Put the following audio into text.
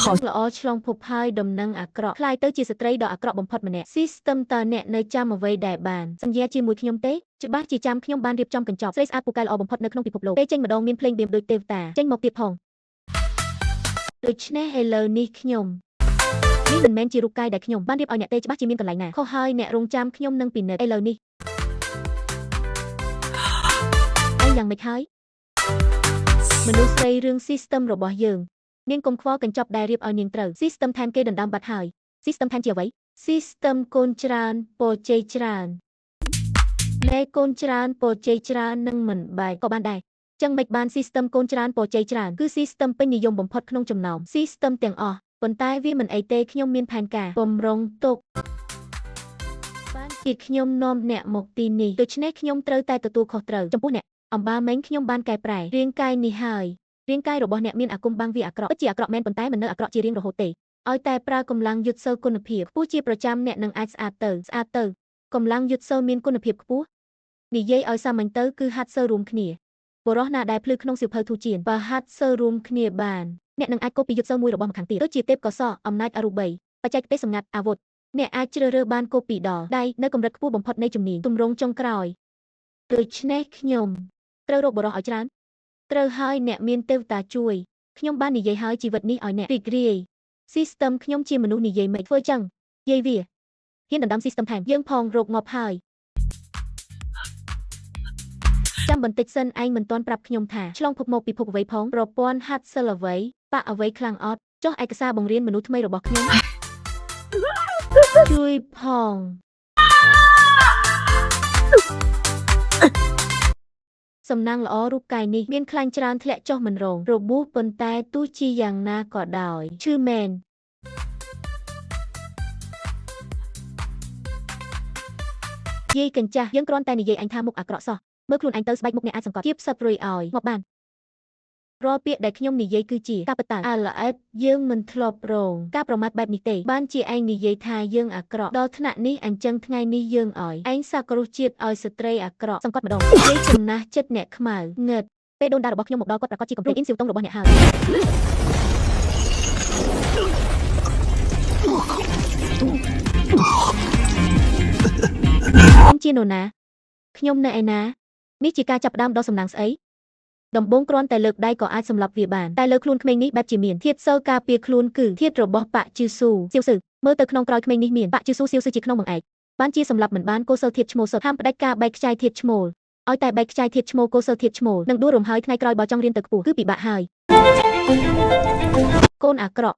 ខុសល្អឆ្លងភពហើយដំណឹងអាក្រក់ខ្លាយទៅជាស្ត្រីដ៏អាក្រក់បំផុតម្នាក់ System តើអ្នកនៅចាំអ្វីដែលបានសន្យាជាមួយខ្ញុំទេច្បាស់ជាចាំខ្ញុំបានរៀបចំកញ្ចប់ស្រីស្អាតពូកែល្អបំផុតនៅក្នុងពិភពលោកពេលចេញម្ដងមានភ្លេងបៀមដូចទេវតាចេញមកទៀតផងដូច្នេះឥឡូវនេះខ្ញុំនេះមិនមែនជារូបកាយដែលខ្ញុំបានរៀបឲ្យអ្នកទេច្បាស់ជាមានកន្លែងណាខុសហើយអ្នករងចាំខ្ញុំនឹងពិនិត្យឥឡូវនេះឯងយ៉ាងម៉េចហើយមនុស្សស្រីរឿង System របស់យើងនាងកុំខ្វល់កញ្ចប់ដែលរៀបឲ្យនាងត្រូវ System ថែមគេដណ្ដើមបាត់ហើយ System ថែមជាអ្វី System កូនច្រើនពរជ័យច្រើនតែកូនច្រើនពរជ័យច្រើននឹងមិនបែកក៏បានដែរចឹងមិនបាន System កូនច្រើនពរជ័យច្រើនគឺ System ពេញនិយមបំផុតក្នុងចំណោម System ទាំងអស់ប៉ុន្តែវាមិនអីទេខ្ញុំមានផែនការបំរុងទុកបានជាខ្ញុំនាំអ្នកមកទីនេះដូច្នេះខ្ញុំត្រូវតែទទួលខុសត្រូវចំពោះអ្នកអំបាលមិញខ្ញុំបានកែប្រែរាងកាយនេះហើយរាងកាយរបស់អ្នកមានអាគមបាំងវាអាក្រក់ពិតជាអាក្រក់មែនប៉ុន្តែមិននៅអាក្រក់ជារៀងរហូតទេឲ្យតែប្រើកម្លាំងយុទ្ធសូវគុណភាពខ្ពស់ជាប្រចាំអ្នកនឹងអាចស្អាតទៅកម្លាំងយុទ្ធសូវមានគុណភាពខ្ពស់និយាយឲ្យសាមញ្ញទៅគឺហាត់សូវរួមគ្នាបុរសណាដែលភ្លឺក្នុងសៀវភៅធូជៀនបើហាត់សូវរួមគ្នាបានអ្នកនឹងអាចកូពីយុទ្ធសូវមួយរបស់ម្ខាងទៀតដូចជាទេពកោសល្យអំណាចអរូបីបច្ចេកទេសសម្ងាត់អាវុធអ្នកអាចជ្រើសរើសបានកូពីដល់ដៃនៅកម្រិតខ្ពស់បំផុតនៃជំនាញទម្រង់ចុងក្រោយដូច្នេះខ្ញុំត្រូវរកបុរសឲ្យច្រើនត្រូវហើយអ្នកមានទេវតាជួយខ្ញុំបាននិយាយហើយជីវិតនេះឲ្យអ្នករីករាយ System ខ្ញុំជាមនុស្សនិយាយមិនធ្វើចឹងយាយវាហ៊ានដណ្ដើម System ថែមយើងផងរកងាប់ហើយចាំបន្តិចសិនឯងមិនទាន់ប្រាប់ខ្ញុំថាឆ្លងភពមកពិភពអ្វីផងប្រព័ន្ធហាត់សិលអ្វីបាក់អ្វីខ្លាំងអត់ចុះឯកសារបង្រៀនមនុស្សថ្មីរបស់ខ្ញុំជួយផងសំណាងល្អរូបកាយនេះមានខ្លាញ់ច្រើនធ្លាក់ចុះមិនរងរបួសប៉ុន្តែទោះជាយ៉ាងណាក៏ដោយឈឺមែនយាយកញ្ចាស់យើងគ្រាន់តែនិយាយអញថាមុខអាក្រក់សោះមើលខ្លួនអញទៅស្បែកមុខអ្នកអាចសង្កត់ជាផ្សិតព្រួយឲ្យមកបានរាល់ពាក្យដែលខ្ញុំនិយាយគឺជាការពិតអាឡអេតយើងមិនធ្លាប់រងការប្រមាថបែបនេះទេបានជាឯងនិយាយថាយើងអាក្រក់ដល់ថ្នាក់នេះអញ្ចឹងថ្ងៃនេះយើងឲ្យឯងសាក់គ្រោះជាតិឲ្យស្ត្រីអាក្រក់សង្កត់ម្ដងនិយាយចំណាស់ចិត្តអ្នកខ្មៅងឹតពេលដូនតារបស់ខ្ញុំមកដល់គាត់ប្រកាសជាកំពុងអ៊ីនស៊ីវតុងរបស់អ្នកហើយខ្ញុំជានរណាខ្ញុំនៅឯណានេះជាការចាប់ផ្ដើមដ៏សំណាងស្អីដំបងគ្រាន់តែលើកដៃក៏អាចសម្លាប់វាបានតែលើខ្លួនក្មេងនេះបែបជាមានធាតុសូវការពារខ្លួនគឺធាតុរបស់ប៉ាជឺស៊ូសៀវស៊ឺមើលទៅក្នុងក្រោយក្មេងនេះមានប៉ាជឺស៊ូសៀវស៊ឺជាក្នុងបង្អែកបានជាសម្លាប់មិនបានកូសូធាតុឈ្មោលសុទ្ធហាមផ្ដាច់ការបែកខ្ចាយធាតុឈ្មោលឲ្យតែបែកខ្ចាយធាតុឈ្មោលកូសូធាតុឈ្មោលនឹងដួលរំហើយថ្ងៃក្រោយបើចង់រៀនទៅខ្ពស់គឺពិបាកហើយកូនអាក្រក់